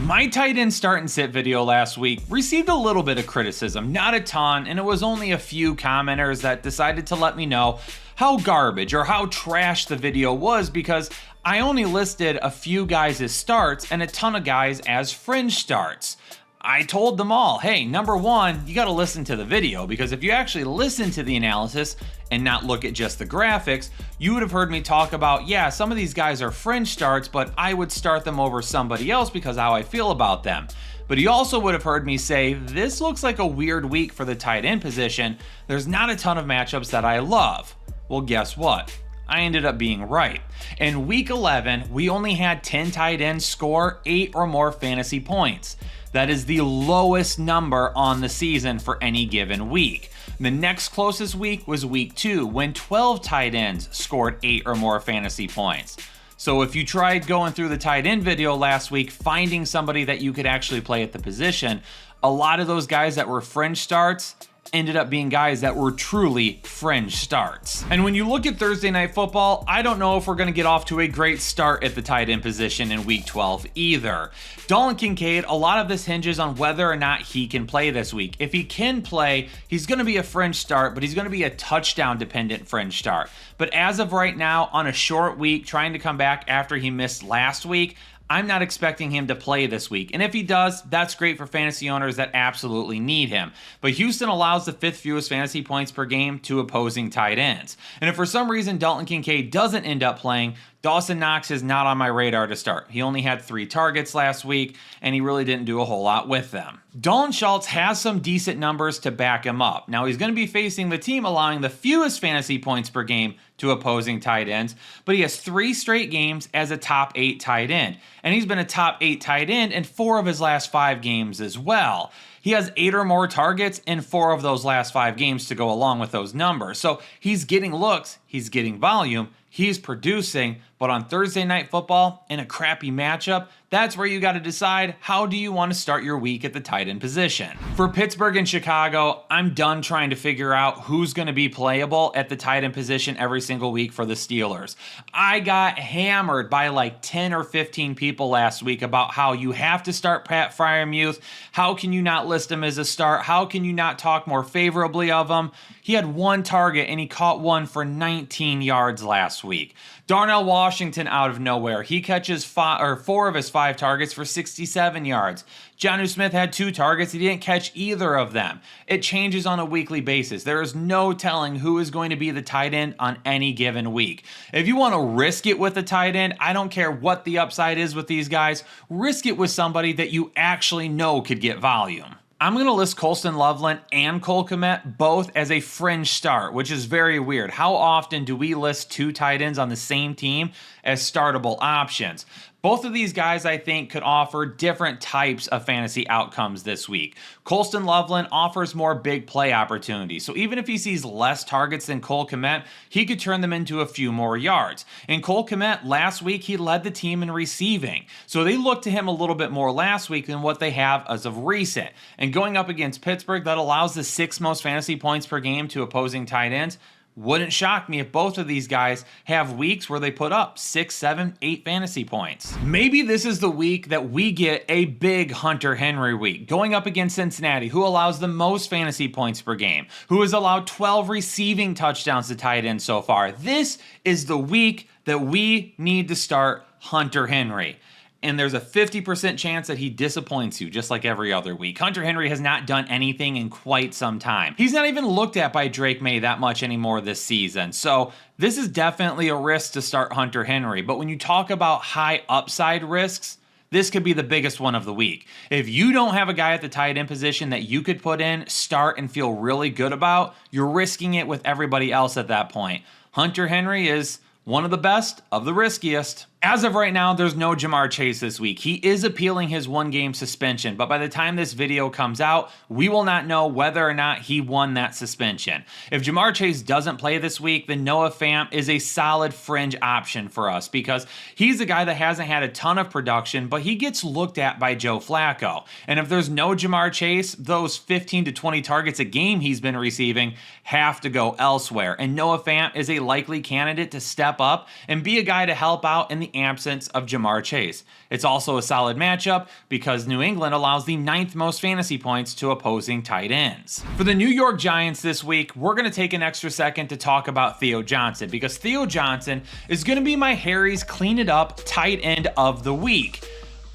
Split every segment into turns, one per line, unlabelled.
My tight end start and sit video last week received a little bit of criticism, not a ton, and it was only a few commenters that decided to let me know how garbage or how trash the video was because I only listed a few guys as starts and a ton of guys as fringe starts. I told them all, hey, number one, you gotta listen to the video because if you actually listen to the analysis and not look at just the graphics, you would have heard me talk about, yeah, some of these guys are fringe starts, but I would start them over somebody else because how I feel about them. But you also would have heard me say, this looks like a weird week for the tight end position. There's not a ton of matchups that I love. Well, guess what? I ended up being right. In week 11, we only had 10 tight ends score 8 or more fantasy points. That is the lowest number on the season for any given week. The next closest week was week 2 when 12 tight ends scored 8 or more fantasy points. So if you tried going through the tight end video last week, finding somebody that you could actually play at the position, a lot of those guys that were fringe starts ended up being guys that were truly fringe starts. And when you look at Thursday Night Football, I don't know if we're going to get off to a great start at the tight end position in week 12 either. Dalton Kincaid, a lot of this hinges on whether or not he can play this week. If he can play, he's going to be a fringe start, but he's going to be a touchdown dependent fringe start. But as of right now, on a short week, trying to come back after he missed last week, I'm not expecting him to play this week. And if he does, that's great for fantasy owners that absolutely need him. But Houston allows the 5th fewest fantasy points per game to opposing tight ends. And if for some reason Dalton Kincaid doesn't end up playing, Dawson Knox is not on my radar to start. He only had 3 targets last week, and he really didn't do a whole lot with them. Dalton Schultz has some decent numbers to back him up. Now, he's going to be facing the team allowing the fewest fantasy points per game to opposing tight ends, but he has 3 straight games as a top 8 tight end, and he's been a top 8 tight end in 4 of his last 5 games as well. He has 8 or more targets in 4 of those last 5 games to go along with those numbers. So he's getting looks, he's getting volume, he's producing, but on Thursday Night Football, in a crappy matchup, that's where you got to decide how do you want to start your week at the tight end position. For Pittsburgh and Chicago, I'm done trying to figure out who's going to be playable at the tight end position every single week for the Steelers. I got hammered by like 10 or 15 people last week about how you have to start Pat Freiermuth. How can you not list him as a start? How can you not talk more favorably of him? He had 1 target and he caught one for 19 yards last week. Darnell Washington out of nowhere. He catches 4 of his 5 targets for 67 yards. Jonnu Smith had 2 targets. He didn't catch either of them. It changes on a weekly basis. There is no telling who is going to be the tight end on any given week. If you want to risk it with the tight end, I don't care what the upside is with these guys. Risk it with somebody that you actually know could get volume. I'm going to list Colston Loveland and Cole Kmet both as a fringe start, which is very weird. How often do we list 2 tight ends on the same team as startable options? Both of these guys, I think, could offer different types of fantasy outcomes this week. Colston Loveland offers more big play opportunities, so even if he sees less targets than Cole Kmet, he could turn them into a few more yards. And Cole Kmet, last week, he led the team in receiving, so they looked to him a little bit more last week than what they have as of recent. And going up against Pittsburgh, that allows the 6th most fantasy points per game to opposing tight ends. Wouldn't shock me if both of these guys have weeks where they put up 6, 7, 8 fantasy points. Maybe this is the week that we get a big Hunter Henry week, going up against Cincinnati, who allows the most fantasy points per game, who has allowed 12 receiving touchdowns to tight end so far. This is the week that we need to start Hunter Henry. And there's a 50% chance that he disappoints you, just like every other week. Hunter Henry has not done anything in quite some time. He's not even looked at by Drake May that much anymore this season. So this is definitely a risk to start Hunter Henry. But when you talk about high upside risks, this could be the biggest one of the week. If you don't have a guy at the tight end position that you could put in, start, and feel really good about, you're risking it with everybody else at that point. Hunter Henry is one of the best of the riskiest. As of right now, there's no Ja'Marr Chase this week. He is appealing his 1-game suspension, but by the time this video comes out, we will not know whether or not he won that suspension. If Ja'Marr Chase doesn't play this week, then Noah Fant is a solid fringe option for us because he's a guy that hasn't had a ton of production, but he gets looked at by Joe Flacco. And if there's no Ja'Marr Chase, those 15 to 20 targets a game he's been receiving have to go elsewhere. And Noah Fant is a likely candidate to step up and be a guy to help out in the the absence of Jamar Chase. It's also a solid matchup because New England allows the 9th most fantasy points to opposing tight ends. For the New York Giants this week, we're going to take an extra second to talk about Theo Johnson because Theo Johnson is going to be my Harry's Clean It Up tight end of the week.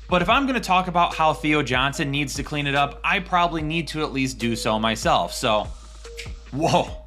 But if I'm going to talk about how Theo Johnson needs to clean it up, I probably need to at least do so myself. So, whoa.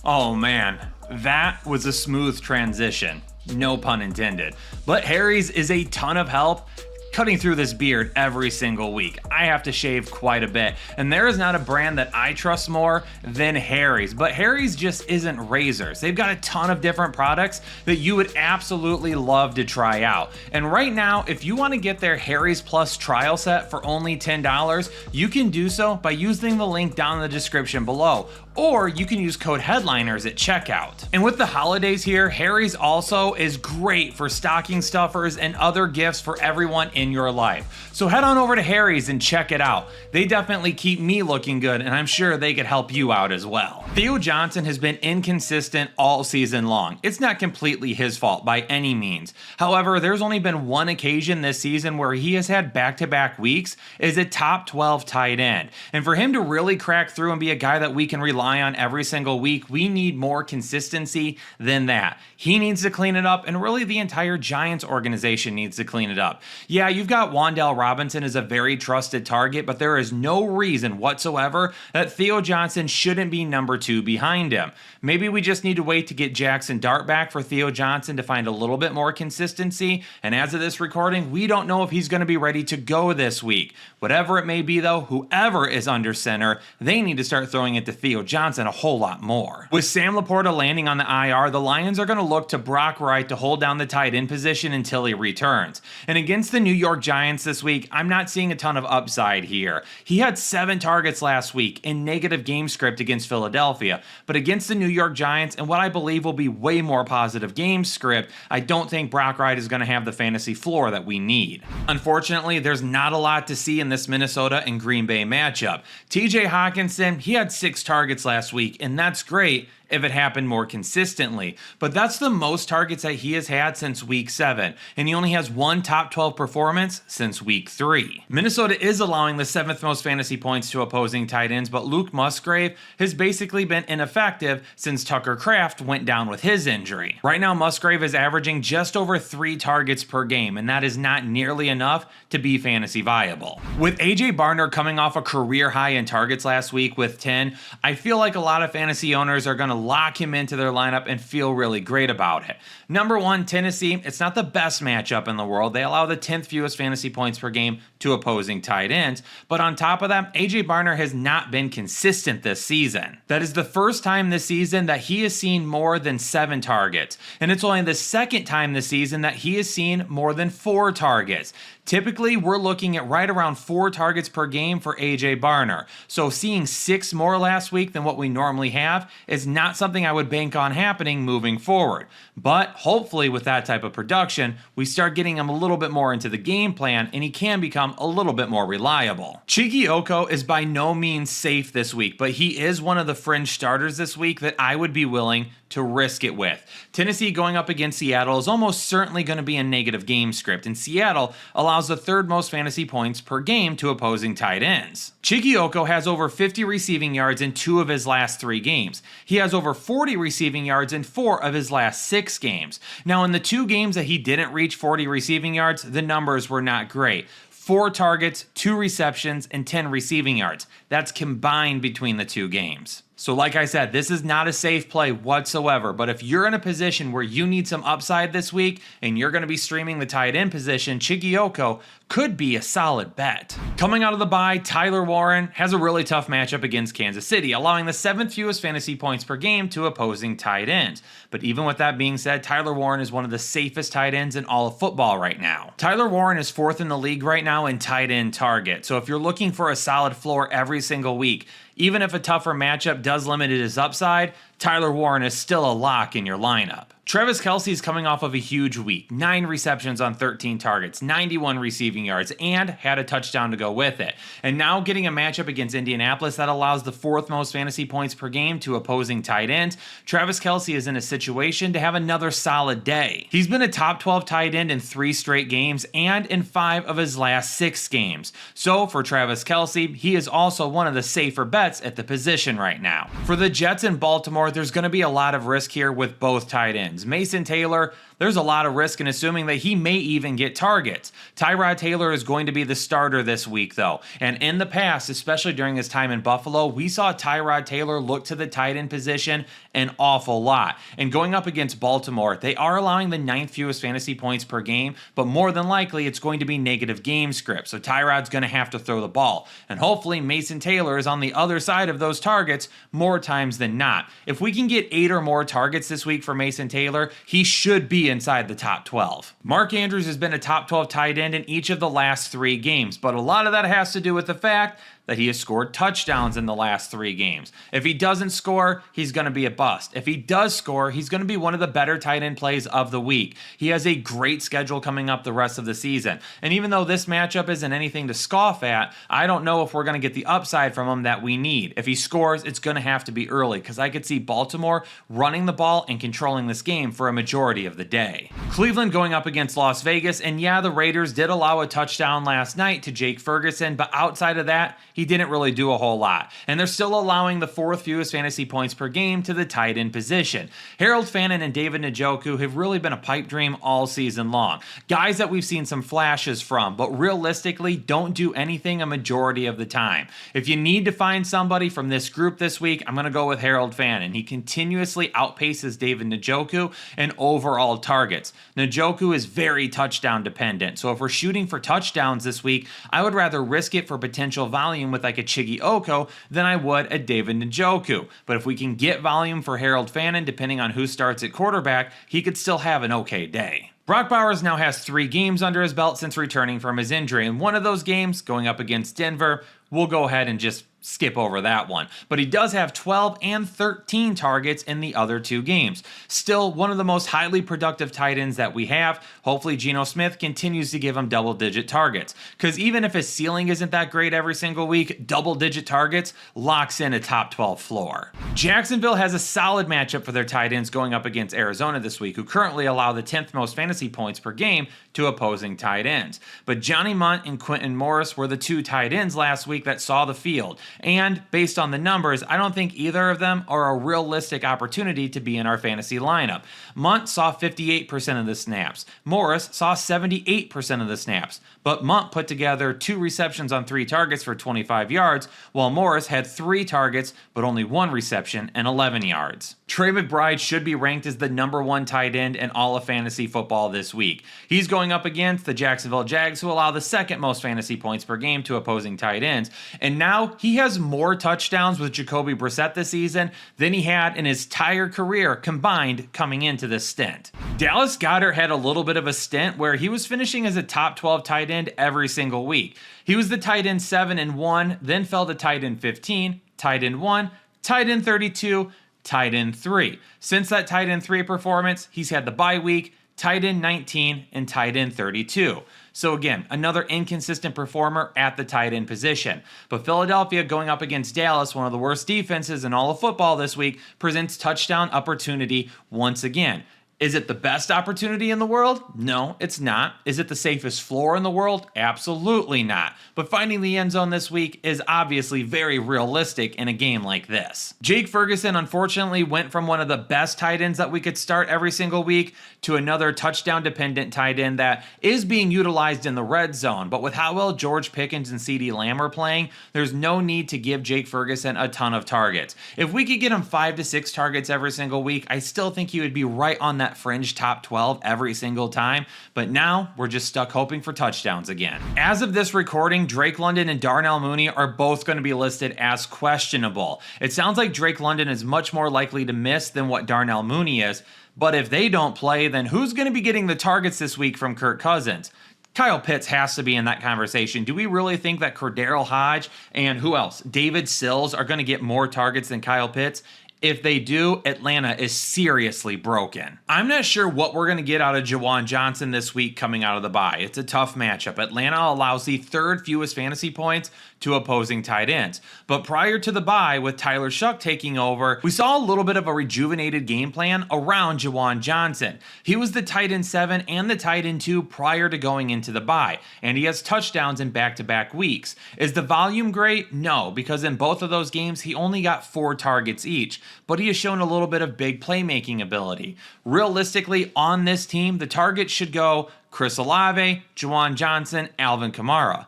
Oh man, that was a smooth transition. No pun intended. But Harry's is a ton of help cutting through this beard every single week. I have to shave quite a bit, and there is not a brand that I trust more than Harry's, but Harry's just isn't razors. They've got a ton of different products that you would absolutely love to try out. And right now, if you want to get their Harry's Plus trial set for only $10, you can do so by using the link down in the description below, or you can use code HEADLINERS at checkout. And with the holidays here, Harry's also is great for stocking stuffers and other gifts for everyone in your life. So head on over to Harry's and check it out. They definitely keep me looking good, and I'm sure they could help you out as well. Theo Johnson has been inconsistent all season long. It's not completely his fault by any means. However, there's only been one occasion this season where he has had back-to-back weeks as a top 12 tight end. And for him to really crack through and be a guy that we can rely on every single week, we need more consistency than that. He needs to clean it up, and really the entire Giants organization needs to clean it up. Yeah, you've got Wan'Dale Robinson as a very trusted target, but there is no reason whatsoever that Theo Johnson shouldn't be number 2 behind him. Maybe we just need to wait to get Jackson Dart back for Theo Johnson to find a little bit more consistency, and as of this recording, we don't know if he's going to be ready to go this week. Whatever it may be though, whoever is under center, they need to start throwing it to Theo Johnson a whole lot more. With Sam Laporta landing on the IR, the Lions are going to look to Brock Wright to hold down the tight end position until he returns. And against the New York Giants this week, I'm not seeing a ton of upside here. He had 7 targets last week in negative game script against Philadelphia, but against the New York Giants and what I believe will be way more positive game script, I don't think Brock Wright is going to have the fantasy floor that we need. Unfortunately, there's not a lot to see in this Minnesota and Green Bay matchup. TJ Hawkinson, he had 6 targets last week, and that's great if it happened more consistently. But that's the most targets that he has had since week 7, and he only has 1 top 12 performance since week 3. Minnesota is allowing the 7th most fantasy points to opposing tight ends, but Luke Musgrave has basically been ineffective since Tucker Kraft went down with his injury. Right now, Musgrave is averaging just over 3 targets per game, and that is not nearly enough to be fantasy viable. With AJ Barner coming off a career high in targets last week with 10, I feel like a lot of fantasy owners are going to lock him into their lineup and feel really great about it. Number 1, Tennessee, it's not the best matchup in the world. They allow the 10th fewest fantasy points per game to opposing tight ends. But on top of that, AJ Barner has not been consistent this season. That is the first time this season that he has seen more than 7 targets. And it's only the second time this season that he has seen more than 4 targets. Typically, we're looking at right around 4 targets per game for AJ Barner. So seeing 6 more last week than what we normally have is not something I would bank on happening moving forward. But hopefully with that type of production, we start getting him a little bit more into the game plan and he can become a little bit more reliable. Chike Oko is by no means safe this week, but he is one of the fringe starters this week that I would be willing to risk it with. Tennessee going up against Seattle is almost certainly going to be a negative game script, and Seattle allows the 3rd most fantasy points per game to opposing tight ends. Chike Oko has over 50 receiving yards in 2 of his last 3 games. He has over 40 receiving yards in 4 of his last 6 games. Now, in the 2 games that he didn't reach 40 receiving yards, the numbers were not great. 4 targets, 2 receptions, and 10 receiving yards. That's combined between the 2 games. So like I said, this is not a safe play whatsoever, but if you're in a position where you need some upside this week and you're going to be streaming the tight end position, Chike Oko could be a solid bet. Coming out of the bye, Tyler Warren has a really tough matchup against Kansas City, allowing the 7th fewest fantasy points per game to opposing tight ends. But even with that being said, Tyler Warren is one of the safest tight ends in all of football right now. Tyler Warren is 4th in the league right now in tight end target, so if you're looking for a solid floor every single week, even if a tougher matchup does limit his upside, Tyler Warren is still a lock in your lineup. Travis Kelce is coming off of a huge week, 9 receptions on 13 targets, 91 receiving yards, and had a touchdown to go with it. And now getting a matchup against Indianapolis that allows the 4th most fantasy points per game to opposing tight ends, Travis Kelce is in a situation to have another solid day. He's been a top 12 tight end in 3 straight games and in 5 of his last 6 games. So for Travis Kelce, he is also one of the safer bets at the position right now. For the Jets in Baltimore, there's going to be a lot of risk here with both tight ends. Mason Taylor, there's a lot of risk in assuming that he may even get targets. Tyrod Taylor is going to be the starter this week, though. And in the past, especially during his time in Buffalo, we saw Tyrod Taylor look to the tight end position an awful lot. And going up against Baltimore, they are allowing the 9th fewest fantasy points per game, but more than likely it's going to be negative game script. So Tyrod's going to have to throw the ball. And hopefully Mason Taylor is on the other side of those targets more times than not. If we can get 8 or more targets this week for Mason Taylor, he should be inside the top 12. Mark Andrews has been a top 12 tight end in each of the last 3 games, but a lot of that has to do with the fact that he has scored touchdowns in the last 3 games. If he doesn't score, he's going to be a bust. If he does score, he's going to be one of the better tight end plays of the week. He has a great schedule coming up the rest of the season. And even though this matchup isn't anything to scoff at, I don't know if we're going to get the upside from him that we need. If he scores, it's going to have to be early because I could see Baltimore running the ball and controlling this game for a majority of the day. Cleveland going up against Las Vegas, and yeah, the Raiders did allow a touchdown last night to Jake Ferguson, but outside of that, he didn't really do a whole lot. And they're still allowing the 4th fewest fantasy points per game to the tight end position. Harold Fannin and David Njoku have really been a pipe dream all season long. Guys that we've seen some flashes from, but realistically don't do anything a majority of the time. If you need to find somebody from this group this week, I'm going to go with Harold Fannin. He continuously outpaces David Njoku in overall targets. Njoku is very touchdown dependent, so if we're shooting for touchdowns this week, I would rather risk it for potential volume with like a Chiggy Oko than I would a David Njoku. But if we can get volume for Harold Fannin, depending on who starts at quarterback, he could still have an okay day. Brock Bowers now has 3 games under his belt since returning from his injury, and one of those games, going up against Denver, we'll go ahead and just skip over that one. But he does have 12 and 13 targets in the other 2 games. Still one of the most highly productive tight ends that we have. Hopefully Geno Smith continues to give him double-digit targets. Because even if his ceiling isn't that great every single week, double-digit targets locks in a top 12 floor. Jacksonville has a solid matchup for their tight ends going up against Arizona this week, who currently allow the 10th most fantasy points per game to opposing tight ends. But Johnny Munt and Quentin Morris were the 2 tight ends last week that saw the field. And based on the numbers, I don't think either of them are a realistic opportunity to be in our fantasy lineup. Munt saw 58% of the snaps. Morris saw 78% of the snaps. But Munt put together 2 receptions on 3 targets for 25 yards, while Morris had 3 targets but only 1 reception and 11 yards. Trey McBride should be ranked as the #1 tight end in all of fantasy football this week. He's going up against the Jacksonville Jags, who allow the 2nd most fantasy points per game to opposing tight ends. And now he has more touchdowns with Jacoby Brissett this season than he had in his entire career combined coming into this stint. Dallas Goedert had a little bit of a stint where he was finishing as a top 12 tight end every single week. He was the tight end 7 and 1, then fell to tight end 15, tight end 1, tight end 32, tight end 3. Since that tight end 3 performance, he's had the bye week, tight end 19, and tight end 32. So again, another inconsistent performer at the tight end position. But Philadelphia going up against Dallas, one of the worst defenses in all of football this week, presents touchdown opportunity once again. Is it the best opportunity in the world? No, it's not. Is it the safest floor in the world? Absolutely not. But finding the end zone this week is obviously very realistic in a game like this. Jake Ferguson unfortunately went from one of the best tight ends that we could start every single week to another touchdown-dependent tight end that is being utilized in the red zone. But with how well George Pickens and CeeDee Lamb are playing, there's no need to give Jake Ferguson a ton of targets. If we could get him 5 to 6 targets every single week, I still think he would be right on that fringe top 12 every single time, but now we're just stuck hoping for touchdowns again. As of this recording, Drake London and Darnell Mooney are both going to be listed as questionable. It sounds like Drake London is much more likely to miss than what Darnell Mooney is, but if they don't play, then who's going to be getting the targets this week from Kirk Cousins? Kyle Pitts has to be in that conversation. Do we really think that Cordero Hodge and who else? David Sills are going to get more targets than Kyle Pitts? If they do, Atlanta is seriously broken. I'm not sure what we're going to get out of Juwan Johnson this week coming out of the bye. It's a tough matchup. Atlanta allows the third fewest fantasy points to opposing tight ends. But prior to the bye, with Tyler Shough taking over, we saw a little bit of a rejuvenated game plan around Juwan Johnson. He was the tight end 7 and the tight end 2 prior to going into the bye, and he has touchdowns in back-to-back weeks. Is the volume great? No, because in both of those games, he only got 4 targets each, but he has shown a little bit of big playmaking ability. Realistically, on this team, the targets should go Chris Olave, Juwan Johnson, Alvin Kamara.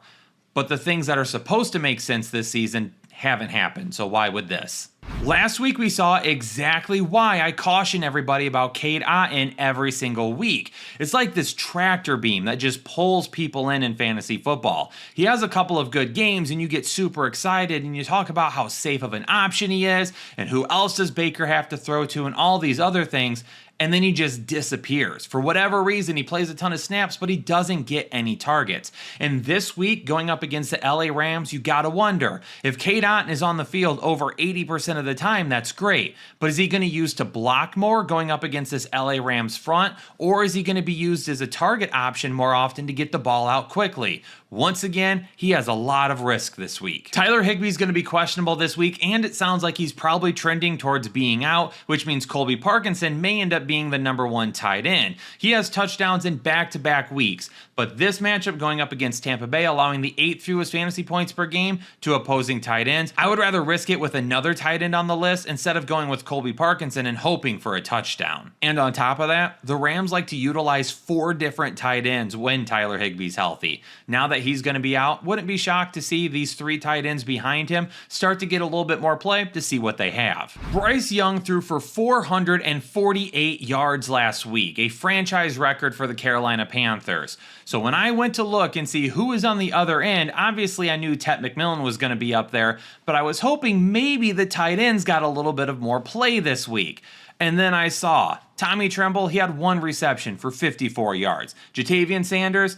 But the things that are supposed to make sense this season haven't happened, so why would this? Last week we saw exactly why I caution everybody about Cade Otton every single week. It's like this tractor beam that just pulls people in fantasy football. He has a couple of good games and you get super excited and you talk about how safe of an option he is and who else does Baker have to throw to and all these other things. And then he just disappears. For whatever reason, he plays a ton of snaps, but he doesn't get any targets. And this week, going up against the LA Rams, you gotta wonder, if Cade Otton is on the field over 80% of the time, that's great. But is he gonna use to block more going up against this LA Rams front? Or is he gonna be used as a target option more often to get the ball out quickly? Once again, he has a lot of risk this week. Tyler Higbee's going to be questionable this week, and it sounds like he's probably trending towards being out, which means Colby Parkinson may end up being the #1 tight end. He has touchdowns in back-to-back weeks, but this matchup going up against Tampa Bay, allowing the 8th fewest fantasy points per game to opposing tight ends, I would rather risk it with another tight end on the list instead of going with Colby Parkinson and hoping for a touchdown. And on top of that, the Rams like to utilize 4 different tight ends when Tyler Higbee's healthy. Now that he's going to be out, wouldn't be shocked to see these 3 tight ends behind him start to get a little bit more play to see what they have. Bryce Young threw for 448 yards last week, a franchise record for the Carolina Panthers. So when I went to look and see who was on the other end, obviously I knew Ted McMillan was going to be up there, but I was hoping maybe the tight ends got a little bit of more play this week. And then I saw Tommy Tremble, he had 1 reception for 54 yards. Ja'Tavion Sanders,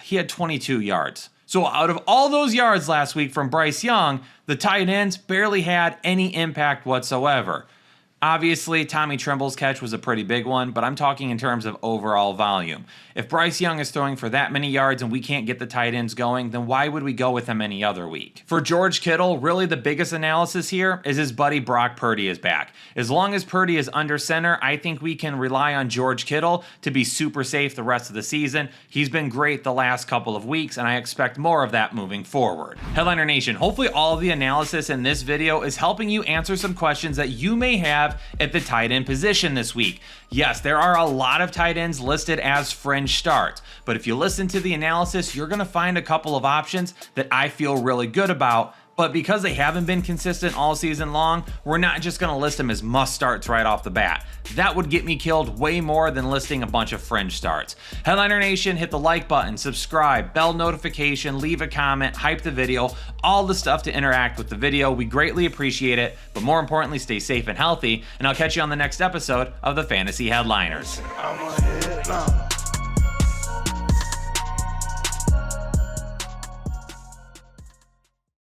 he had 22 yards. So out of all those yards last week from Bryce Young, the tight ends barely had any impact whatsoever. Obviously, Tommy Tremble's catch was a pretty big one, but I'm talking in terms of overall volume. If Bryce Young is throwing for that many yards and we can't get the tight ends going, then why would we go with him any other week? For George Kittle, really the biggest analysis here is his buddy Brock Purdy is back. As long as Purdy is under center, I think we can rely on George Kittle to be super safe the rest of the season. He's been great the last couple of weeks, and I expect more of that moving forward. Headliner Nation, hopefully all of the analysis in this video is helping you answer some questions that you may have at the tight end position this week. Yes, there are a lot of tight ends listed as fringe starts, but if you listen to the analysis, you're going to find a couple of options that I feel really good about. But because they haven't been consistent all season long, we're not just going to list them as must starts right off the bat. That would get me killed way more than listing a bunch of fringe starts. Headliner Nation, hit the like button, subscribe, bell notification, leave a comment, hype the video, all the stuff to interact with the video. We greatly appreciate it, but more importantly, stay safe and healthy, and I'll catch you on the next episode of the Fantasy Headliners.